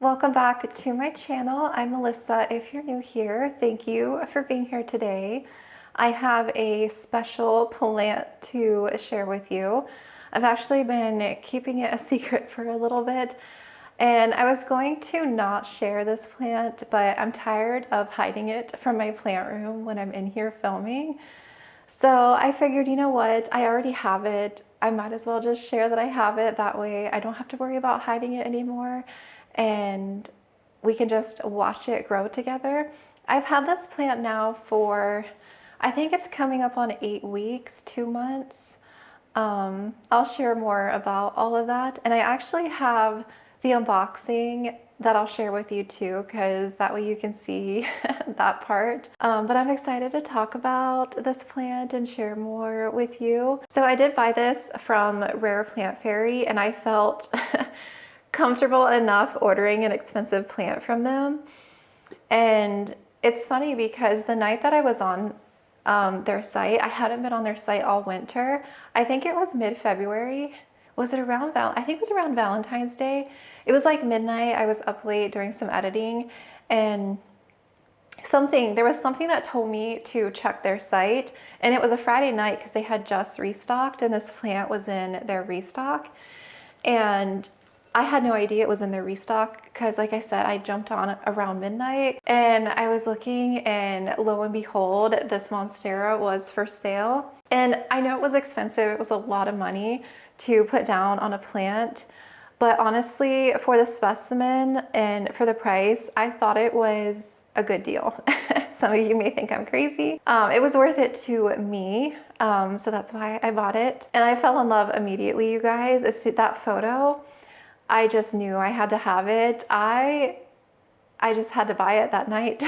Welcome back to my channel. I'm Melissa. If you're new here, thank you for being here today. I have a special plant to share with you. I've actually been keeping it a secret for a little bit, and I was going to not share this plant, but I'm tired of hiding it from my plant room when I'm in here filming. So I figured, you know what, I already have it. I might as well just share that I have it. That way I don't have to worry about hiding it anymore, and we can just watch it grow together. I've had this plant now for, I think it's coming up on 8 weeks, 2 months. I'll share more about all of that. And I actually have the unboxing that I'll share with you too, because that way you can see that part. But I'm excited to talk about this plant and share more with you. So I did buy this from Rare Plant Fairy, and I felt comfortable enough ordering an expensive plant from them. And it's funny because the night that I was on their site, I hadn't been on their site all winter. I think it was mid-February. Was it around I think it was around Valentine's Day. It was like midnight. I was up late doing some editing, and there was something that told me to check their site, and it was a Friday night because they had just restocked, and this plant was in their restock. And I had no idea it was in their restock because, like I said, I jumped on around midnight, and I was looking, and lo and behold, this Monstera was for sale. And I know it was expensive. It was a lot of money to put down on a plant, but honestly, for the specimen and for the price, I thought it was a good deal. Some of you may think I'm crazy. It was worth it to me, so that's why I bought it. And I fell in love immediately, you guys. That photo, I just knew I had to have it. I just had to buy it that night.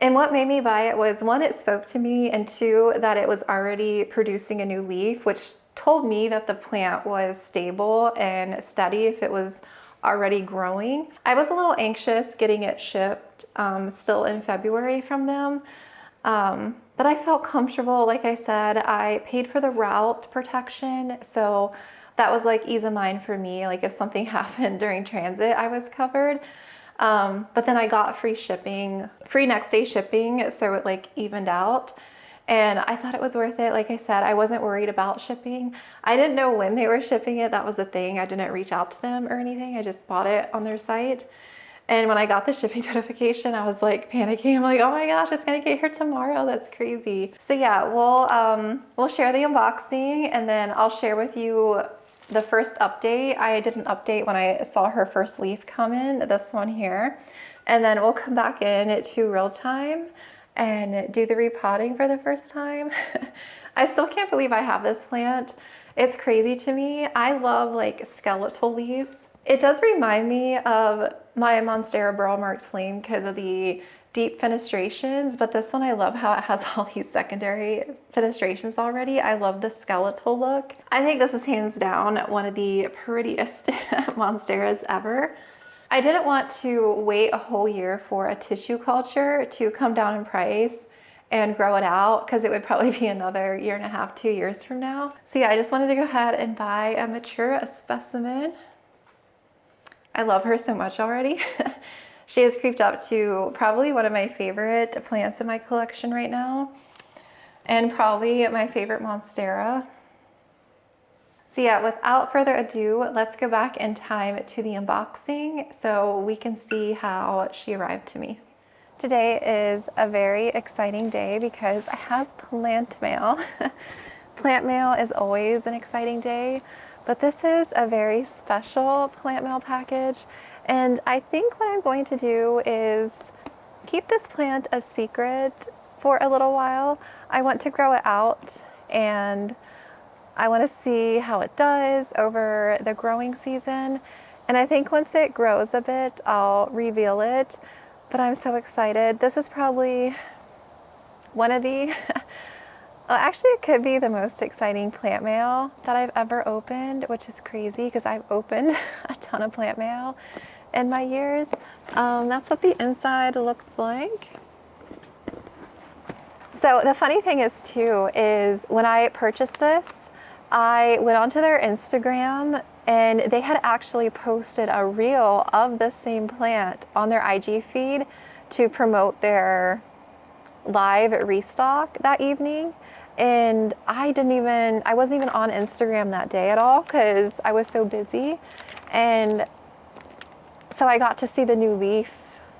And what made me buy it was, one, it spoke to me, and two, that it was already producing a new leaf, which told me that the plant was stable and steady if it was already growing. I was a little anxious getting it shipped still in February from them, but I felt comfortable. Like I said, I paid for the route protection, so that was like ease of mind for me. Like if something happened during transit, I was covered. But then I got free shipping, free next day shipping, so it like evened out. And I thought it was worth it. Like I said, I wasn't worried about shipping. I didn't know when they were shipping it. That was the thing. I didn't reach out to them or anything. I just bought it on their site. And when I got the shipping notification, I was like panicking. I'm like, oh my gosh, it's gonna get here tomorrow. That's crazy. So yeah, we'll share the unboxing, and then I'll share with you the first update. I did an update when I saw her first leaf come in, this one here. And then we'll come back in to real time and do the repotting for the first time. I still can't believe I have this plant. It's crazy to me. I love like skeletal leaves. It does remind me of my Monstera Burl Marks Flame because of the deep fenestrations, but this one, I love how it has all these secondary fenestrations already. I love the skeletal look. I think this is hands down one of the prettiest Monsteras ever. I didn't want to wait a whole year for a tissue culture to come down in price and grow it out, because it would probably be another 1.5 to 2 years from now. So yeah, I just wanted to go ahead and buy a mature specimen. I love her so much already. She has creeped up to probably one of my favorite plants in my collection right now, and probably my favorite Monstera. So yeah, without further ado, let's go back in time to the unboxing so we can see how she arrived to me. Today is a very exciting day because I have plant mail. Plant mail is always an exciting day, but this is a very special plant mail package. And I think what I'm going to do is keep this plant a secret for a little while. I want to grow it out, and I want to see how it does over the growing season. And I think once it grows a bit, I'll reveal it. But I'm so excited. This is probably one of the, well, actually it could be the most exciting plant mail that I've ever opened, which is crazy because I've opened a ton of plant mail in my years. That's what the inside looks like. So the funny thing is too, is when I purchased this, I went onto their Instagram and they had actually posted a reel of the same plant on their IG feed to promote their live restock that evening. And I wasn't even on Instagram that day at all because I was so busy. And so I got to see the new leaf,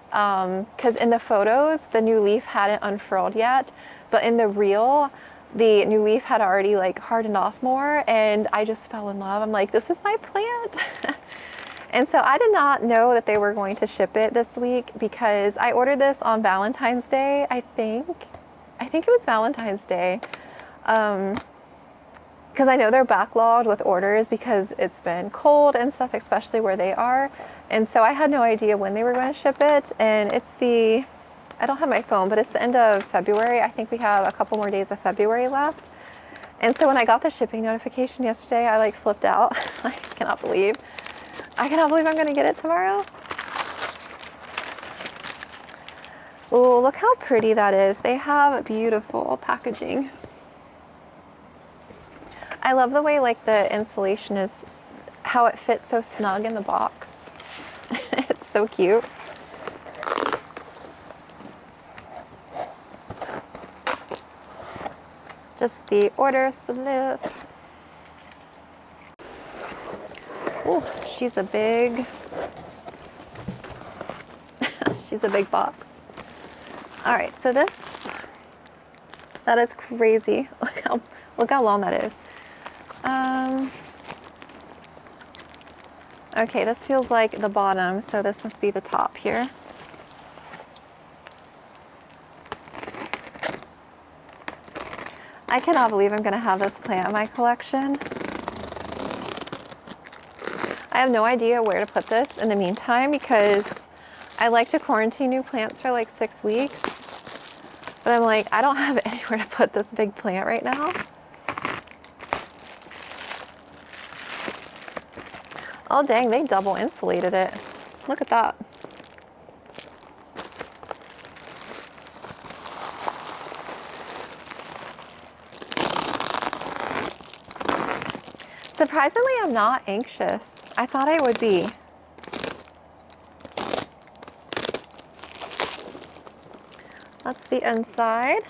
because in the photos, the new leaf hadn't unfurled yet, but in the reel, the new leaf had already like hardened off more, and I just fell in love. I'm like, this is my plant. And so I did not know that they were going to ship it this week because I ordered this on Valentine's Day, I think. I think it was Valentine's Day. Because I know they're backlogged with orders because it's been cold and stuff, especially where they are. And so I had no idea when they were going to ship it. And it's I don't have my phone, but it's the end of February. I think we have a couple more days of February left. And so when I got the shipping notification yesterday, I like flipped out. I cannot believe I'm going to get it tomorrow. Oh, look how pretty that is. They have beautiful packaging. I love the way like the insulation is, how it fits so snug in the box. It's so cute. Just the order slip. Oh, she's a big box. All right, so that is crazy. Look how long that is. Okay, this feels like the bottom, so this must be the top here. I cannot believe I'm gonna have this plant in my collection. I have no idea where to put this in the meantime because I like to quarantine new plants for like 6 weeks, but I'm like, I don't have anywhere to put this big plant right now. Oh dang, they double insulated it. Look at that. Surprisingly, I'm not anxious. I thought I would be. That's the inside.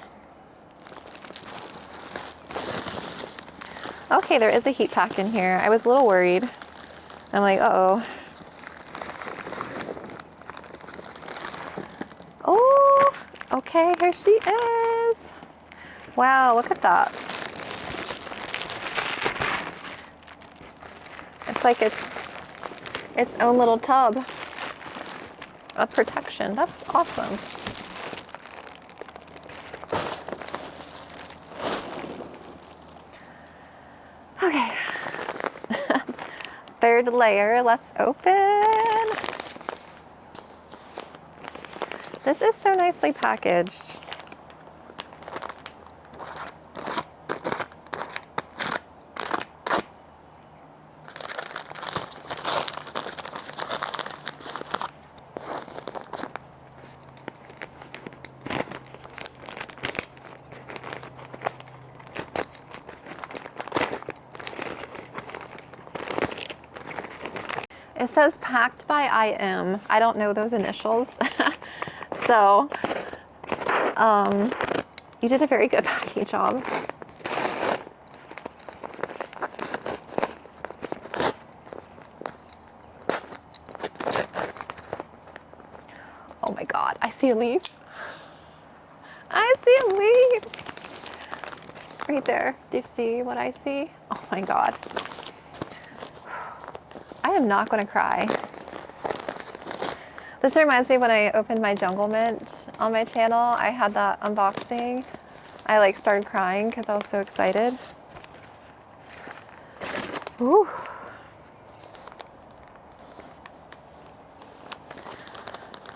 Okay, there is a heat pack in here. I was a little worried. I'm like, uh-oh. Oh, okay, here she is. Wow, look at that. It's like its own little tub of protection. That's awesome. Okay. Third layer, let's open. This is so nicely packaged. It says packed by IM. I don't know those initials. So, you did a very good packing job. Oh my God, I see a leaf. I see a leaf. Right there. Do you see what I see? Oh my God. I am not going to cry. This reminds me when I opened my Jungle Mint on my channel. I had that unboxing. I like started crying because I was so excited. Ooh.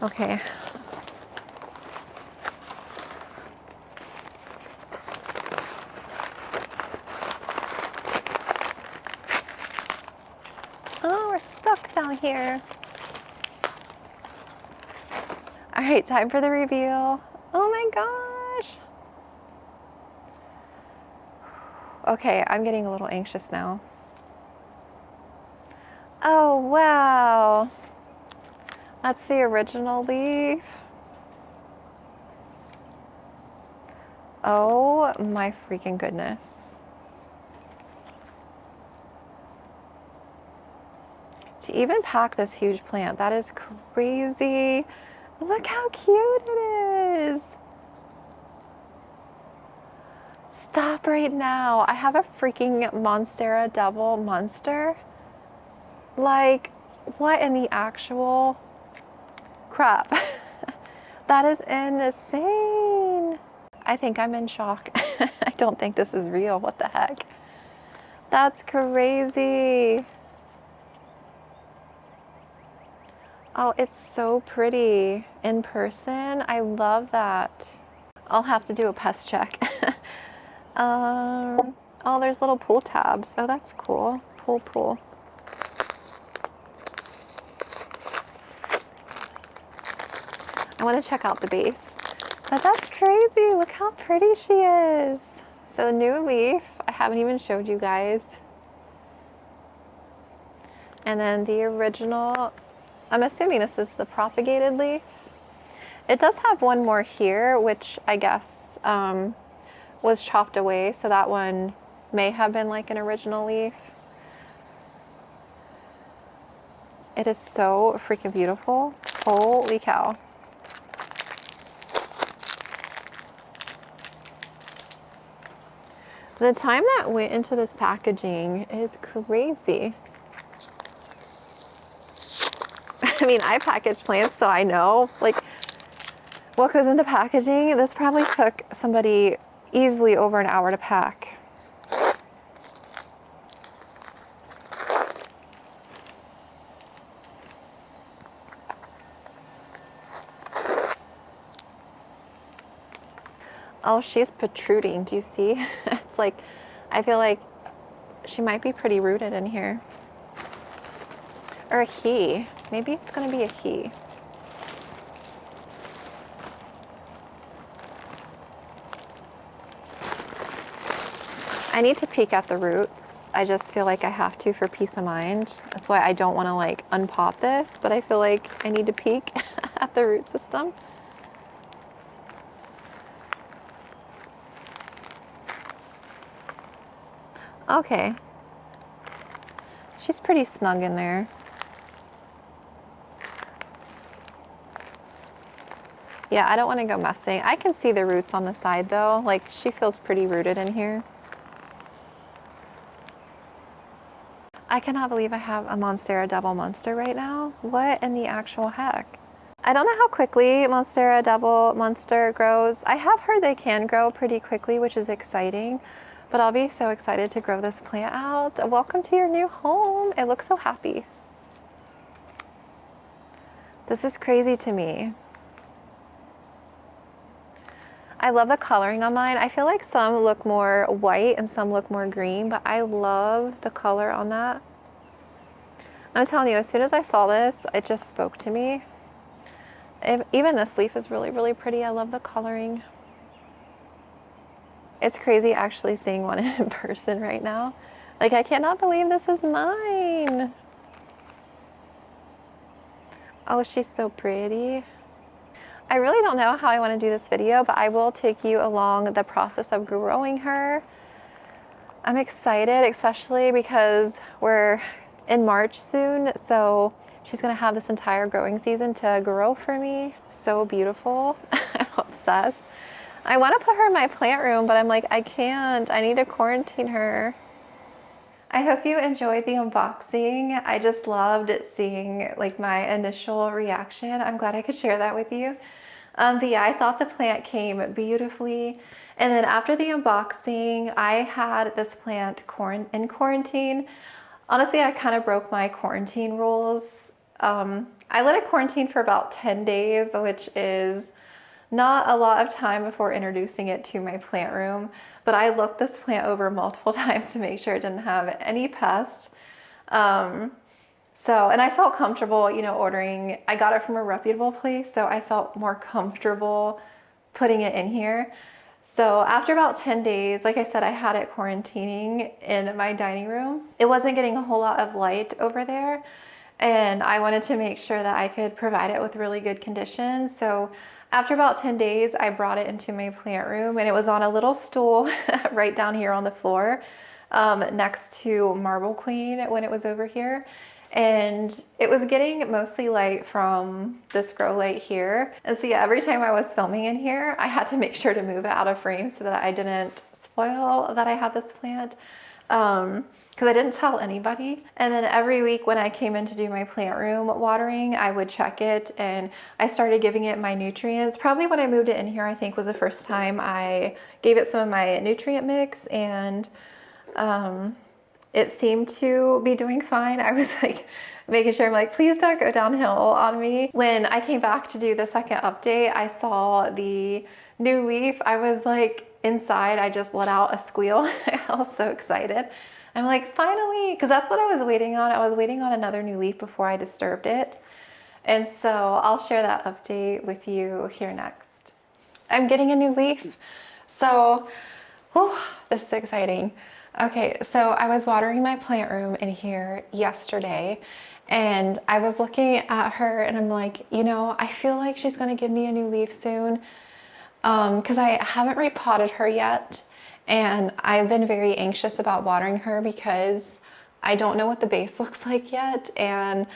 Okay. Oh, we're stuck down here. All right, time for the reveal. Oh my gosh. Okay, I'm getting a little anxious now. That's the original leaf. Oh my freaking goodness. To even pack this huge plant, that is crazy. Look how cute it is. Stop right now. I have a freaking Monstera Devil Monster. Like, what in the actual crap? That is insane. I think I'm in shock. I don't think this is real. What the heck? That's crazy. Oh, it's so pretty in person. I love that. I'll have to do a pest check. Oh, there's little pull tabs. Oh, that's cool. Pull. I want to check out the base. But that's crazy. Look how pretty she is. So new leaf. I haven't even showed you guys. And then the original, I'm assuming this is the propagated leaf. It does have one more here, which I guess was chopped away. So that one may have been like an original leaf. It is so freaking beautiful. Holy cow. The time that went into this packaging is crazy. I mean, I package plants, so I know like what goes into packaging. This probably took somebody easily over an hour to pack. Oh, she's protruding. Do you see? It's like, I feel like she might be pretty rooted in here. Or a he. Maybe it's going to be a he. I need to peek at the roots. I just feel like I have to for peace of mind. That's why I don't want to like unpot this, but I feel like I need to peek at the root system. Okay. She's pretty snug in there. Yeah, I don't want to go messing. I can see the roots on the side though. Like she feels pretty rooted in here. I cannot believe I have a Monstera Devil Monster right now. What in the actual heck? I don't know how quickly Monstera Devil Monster grows. I have heard they can grow pretty quickly, which is exciting, but I'll be so excited to grow this plant out. Welcome to your new home. It looks so happy. This is crazy to me. I love the coloring on mine. I feel like some look more white and some look more green, but I love the color on that. I'm telling you, as soon as I saw this, it just spoke to me. Even this leaf is really, really pretty. I love the coloring. It's crazy actually seeing one in person right now. Like, I cannot believe this is mine. Oh, she's so pretty. I really don't know how I want to do this video, but I will take you along the process of growing her. I'm excited, especially because we're in March soon, so she's gonna have this entire growing season to grow for me. So beautiful. I'm obsessed. I want to put her in my plant room, but I'm like, I can't. I need to quarantine her. I hope you enjoyed the unboxing. I just loved seeing like my initial reaction. I'm glad I could share that with you. But yeah, I thought the plant came beautifully. And then after the unboxing, I had this plant in quarantine. Honestly, I kind of broke my quarantine rules. I let it quarantine for about 10 days, which is not a lot of time before introducing it to my plant room, but I looked this plant over multiple times to make sure it didn't have any pests. And I felt comfortable, you know, ordering, I got it from a reputable place, so I felt more comfortable putting it in here. So after about 10 days, like I said, I had it quarantining in my dining room. It wasn't getting a whole lot of light over there. and I wanted to make sure that I could provide it with really good conditions. So after about 10 days, I brought it into my plant room, and it was on a little stool right down here on the floor, next to Marble Queen when it was over here. And it was getting mostly light from this grow light here. And so yeah, every time I was filming in here, I had to make sure to move it out of frame so that I didn't spoil that I had this plant. Because I didn't tell anybody. And then every week when I came in to do my plant room watering, I would check it, and I started giving it my nutrients. Probably when I moved it in here, I think was the first time I gave it some of my nutrient mix, and it seemed to be doing fine. I was like making sure, I'm like, please don't go downhill on me. When I came back to do the second update, I saw the new leaf. I was like inside, I just let out a squeal. I was so excited. I'm like, finally, because that's what I was waiting on. I was waiting on another new leaf before I disturbed it. And so I'll share that update with you here next. I'm getting a new leaf. So, whew, this is exciting. Okay, so I was watering my plant room in here yesterday, and I was looking at her and I'm like, you know, I feel like she's gonna give me a new leaf soon, because I haven't repotted her yet. And I've been very anxious about watering her because I don't know what the base looks like yet, and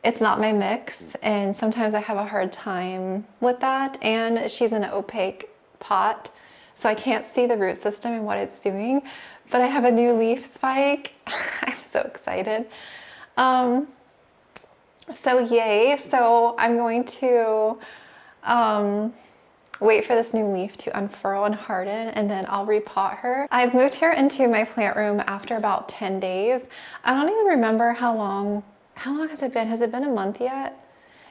it's not my mix, and sometimes I have a hard time with that. And she's an opaque pot, so I can't see the root system and what it's doing, but I have a new leaf spike. I'm so excited. So yay. So I'm going to wait for this new leaf to unfurl and harden, and then I'll repot her. I've moved her into my plant room after about 10 days. I don't even remember how long has it been? Has it been a month yet?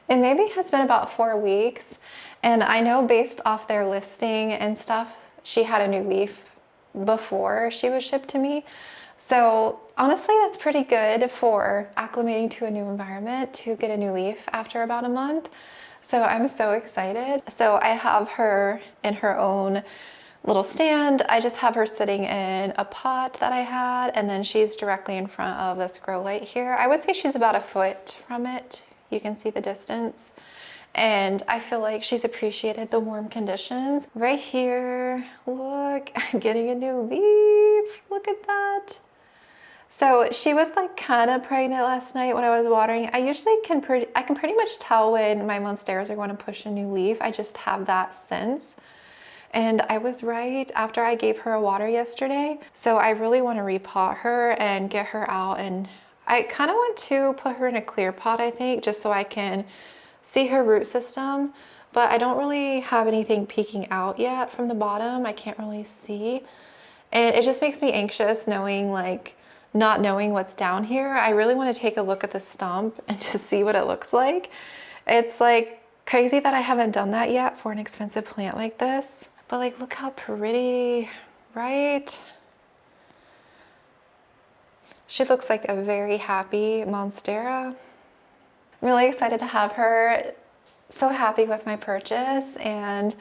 It maybe has been about 4 weeks. And I know based off their listing and stuff, she had a new leaf before she was shipped to me. So honestly, that's pretty good for acclimating to a new environment, to get a new leaf after about a month. So I'm so excited. So I have her in her own little stand. I just have her sitting in a pot that I had, and then she's directly in front of this grow light here. I would say she's about a foot from it. You can see the distance. And I feel like she's appreciated the warm conditions. Right here, look, I'm getting a new leaf. Look at that. So she was like kind of pregnant last night when I was watering. I usually can pretty much tell when my monsteras are going to push a new leaf. I just have that sense. And I was right after I gave her a water yesterday. So I really want to repot her and get her out. And I kind of want to put her in a clear pot, I think, just so I can see her root system. But I don't really have anything peeking out yet from the bottom. I can't really see. And it just makes me anxious knowing, like, not knowing what's down here. I really want to take a look at the stump and just see what it looks like. It's like crazy that I haven't done that yet for an expensive plant like this. But like, look how pretty, right? She looks like a very happy Monstera. I'm really excited to have her. So happy with my purchase, and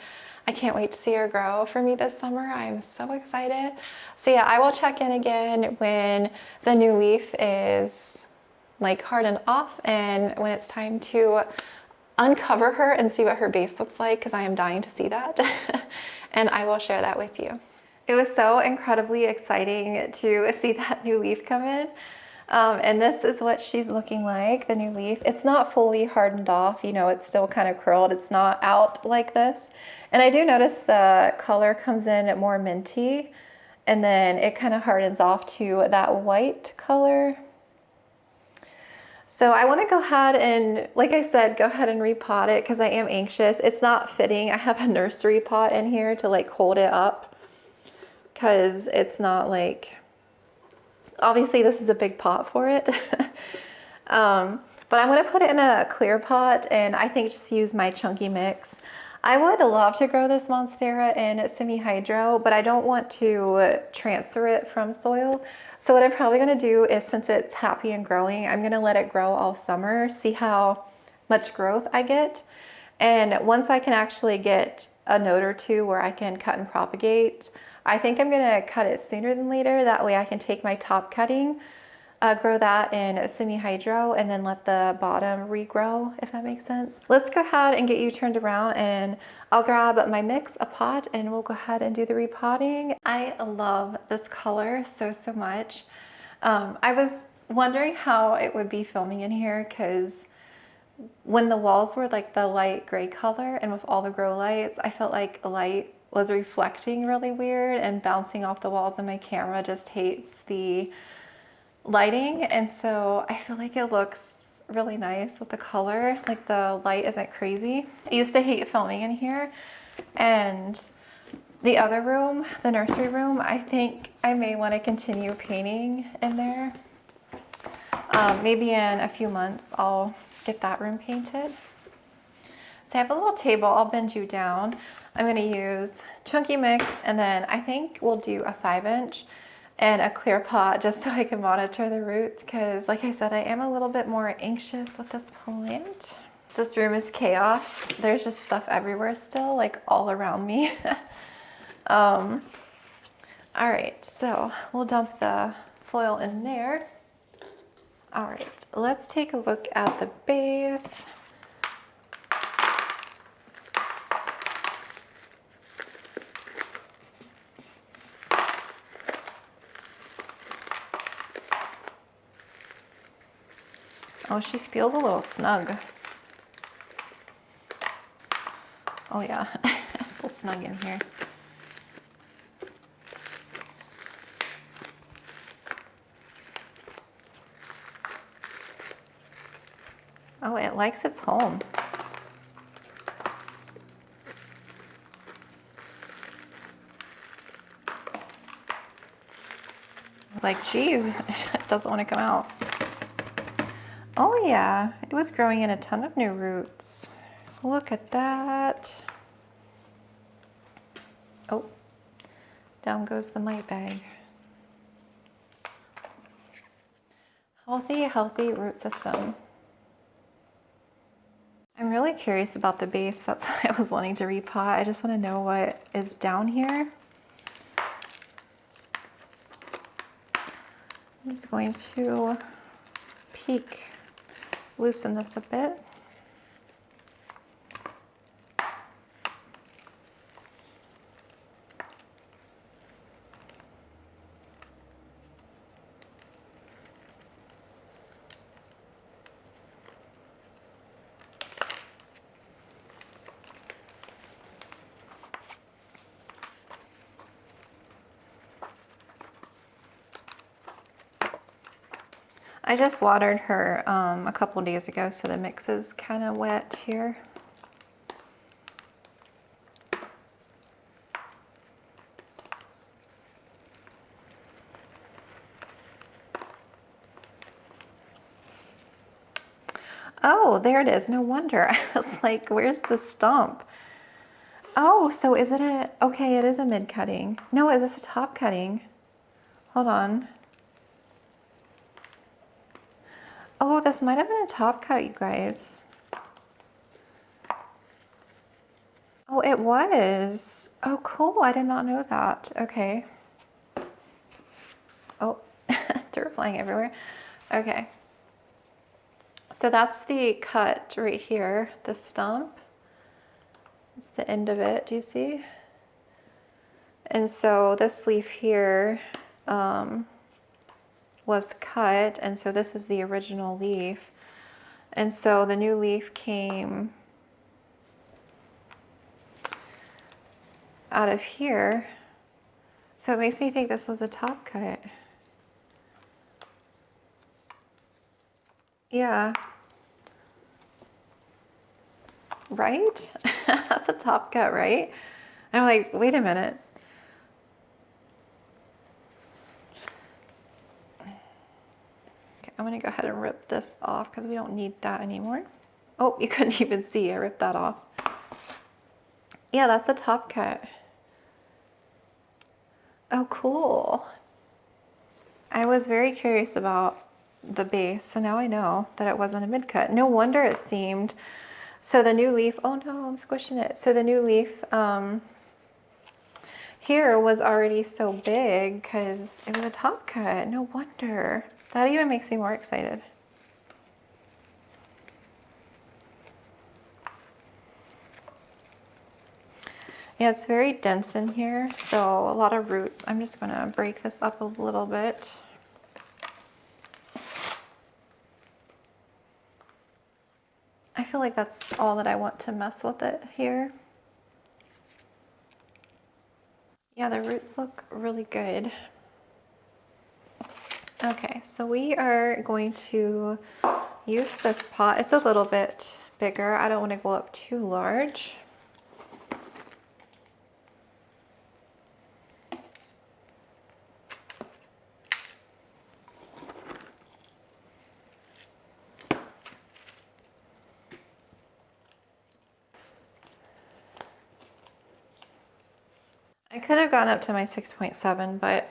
I can't wait to see her grow for me this summer. I'm so excited. So yeah, I will check in again when the new leaf is like hardened off, and when it's time to uncover her and see what her base looks like, because I am dying to see that. And I will share that with you. It was so incredibly exciting to see that new leaf come in. And this is what she's looking like, the new leaf. It's not fully hardened off, you know, it's still kind of curled. It's not out like this. And I do notice the color comes in more minty, and then it kind of hardens off to that white color. So I want to go ahead and, like I said, go ahead and repot it because I am anxious. It's not fitting. I have a nursery pot in here to like hold it up because it's not like, obviously this is a big pot for it. But I'm going to put it in a clear pot, and I think just use my chunky mix. I would love to grow this Monstera in semi-hydro, but I don't want to transfer it from soil. So what I'm probably going to do is, since it's happy and growing, I'm going to let it grow all summer, see how much growth I get. And once I can actually get a node or two where I can cut and propagate, I think I'm going to cut it sooner than later. That way I can take my top cutting grow that in semi-hydro and then let the bottom regrow, if that makes sense. Let's go ahead and get you turned around and I'll grab my mix, a pot, and we'll go ahead and do the repotting. I love this color so much. I was wondering how it would be filming in here because when the walls were like the light gray color and with all the grow lights, I felt like light was reflecting really weird and bouncing off the walls, and my camera just hates the lighting, and so I feel like it looks really nice with the color. Like the light isn't crazy. I used to hate filming in here, and the other room, the nursery room, I think I may want to continue painting in there. Maybe in a few months I'll get that room painted. So I have a little table. I'll bend you down. I'm going to use chunky mix, and then I think we'll do a 5-inch and a clear pot just so I can monitor the roots, because like I said, I am a little bit more anxious with this plant. This room is chaos. There's just stuff everywhere still, like all around me. All right, so we'll dump the soil in there. All right, let's take a look at the base. Oh, she feels a little snug. Oh yeah, a little snug in here. Oh, it likes its home. I was like, geez, it doesn't want to come out. Oh yeah, it was growing in a ton of new roots. Look at that. Oh, down goes the mite bag. Healthy root system. I'm really curious about the base. That's why I was wanting to repot. I just want to know what is down here. I'm just going to peek, loosen this a bit. I just watered her a couple days ago, so the mix is kind of wet here. Oh, there it is. No wonder. I was like, where's the stump? Oh, so is it a, okay, it is a mid cutting. No, is this a top cutting? Hold on. Oh, this might have been a top cut, you guys. Oh, it was. Oh, cool. I did not know that. Okay. Oh, dirt flying everywhere. Okay. So that's the cut right here, the stump. It's the end of it, do you see? And so this leaf here was cut, and so this is the original leaf. And so the new leaf came out of here. So it makes me think this was a top cut. Yeah. Right? That's a top cut, right? I'm like, wait a minute. Okay, I'm gonna go ahead and rip this off because we don't need that anymore. Oh, you couldn't even see, I ripped that off. Yeah, that's a top cut. Oh, cool. I was very curious about the base, so now I know that it wasn't a mid cut. No wonder it seemed. So the new leaf, oh no, I'm squishing it. So the new leaf here was already so big because it was a top cut. No wonder. That even makes me more excited. Yeah, it's very dense in here, so a lot of roots. I'm just gonna break this up a little bit. I feel like that's all that I want to mess with it here. Yeah, the roots look really good. Okay, so we are going to use this pot. It's a little bit bigger. I don't want to go up too large. I could have gone up to my 6.7, but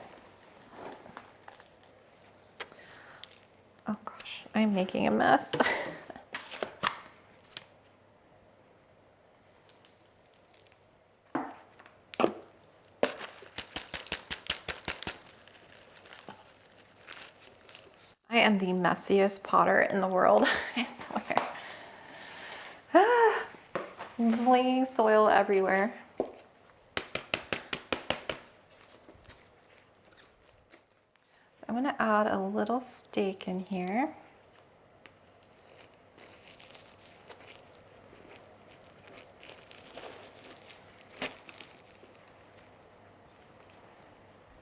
oh gosh, I'm making a mess. I am the messiest potter in the world, I swear. Flinging soil everywhere. I'm gonna add a little steak in here.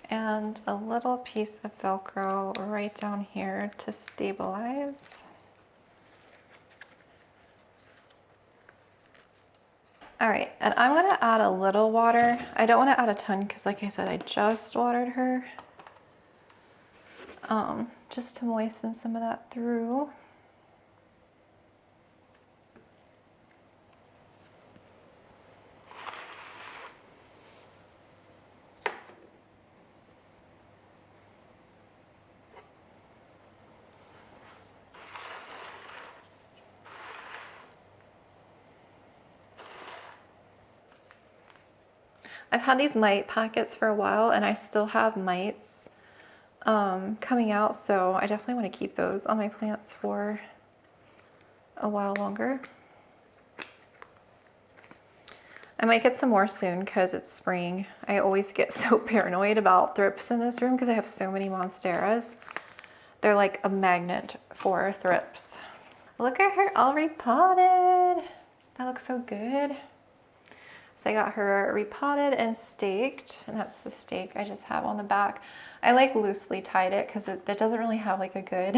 And a little piece of Velcro right down here to stabilize. All right, and I'm gonna add a little water. I don't wanna add a ton because like I said, I just watered her. Just to moisten some of that through. I've had these mite packets for a while and I still have mites coming out, so I definitely want to keep those on my plants for a while longer. I might get some more soon because it's spring. I always get so paranoid about thrips in this room because I have so many monsteras. They're like a magnet for thrips. Look at her all repotted. That looks so good. So I got her repotted and staked, and that's the stake I just have on the back. I like loosely tied it because it doesn't really have like a good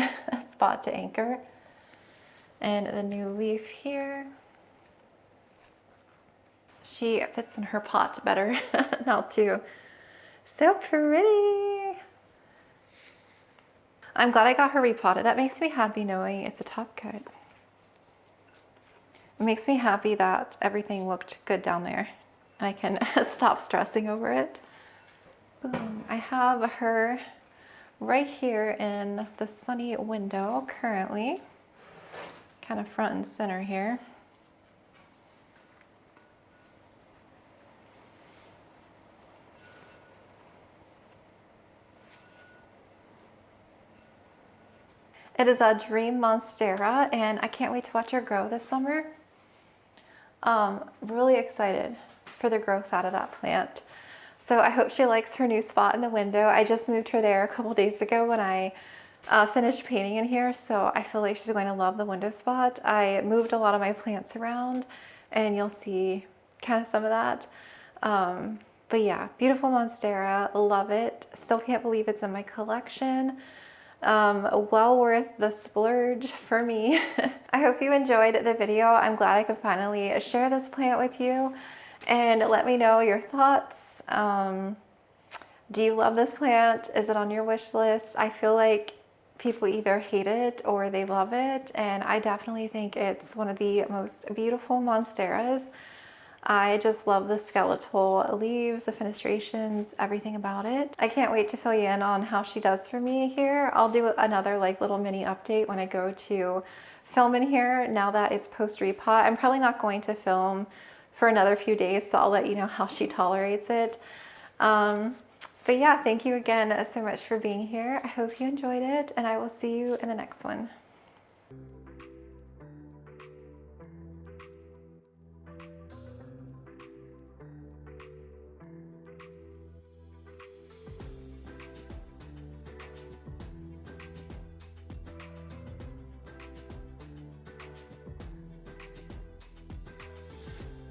spot to anchor. And the new leaf here. She fits in her pot better now too. So pretty. I'm glad I got her repotted. That makes me happy knowing it's a top coat. It makes me happy that everything looked good down there. I can stop stressing over it. Boom. I have her right here in the sunny window currently, kind of front and center here. It is a dream monstera and I can't wait to watch her grow this summer. Really excited for the growth out of that plant. So I hope she likes her new spot in the window. I just moved her there a couple days ago when I finished painting in here, so I feel like she's going to love the window spot. I moved a lot of my plants around and you'll see kind of some of that. But yeah, beautiful monstera, love it. Still can't believe it's in my collection. Well worth the splurge for me. I hope you enjoyed the video. I'm glad I could finally share this plant with you and let me know your thoughts. Do you love this plant? Is it on your wish list? I feel like people either hate it or they love it, and I definitely think it's one of the most beautiful monsteras. I just love the skeletal leaves, the fenestrations, everything about it. I can't wait to fill you in on how she does for me here. I'll do another like little mini update when I go to film in here now that it's post repot. I'm probably not going to film for another few days, so I'll let you know how she tolerates it. But But yeah, thank you again so much for being here. I hope you enjoyed it, and I will see you in the next one.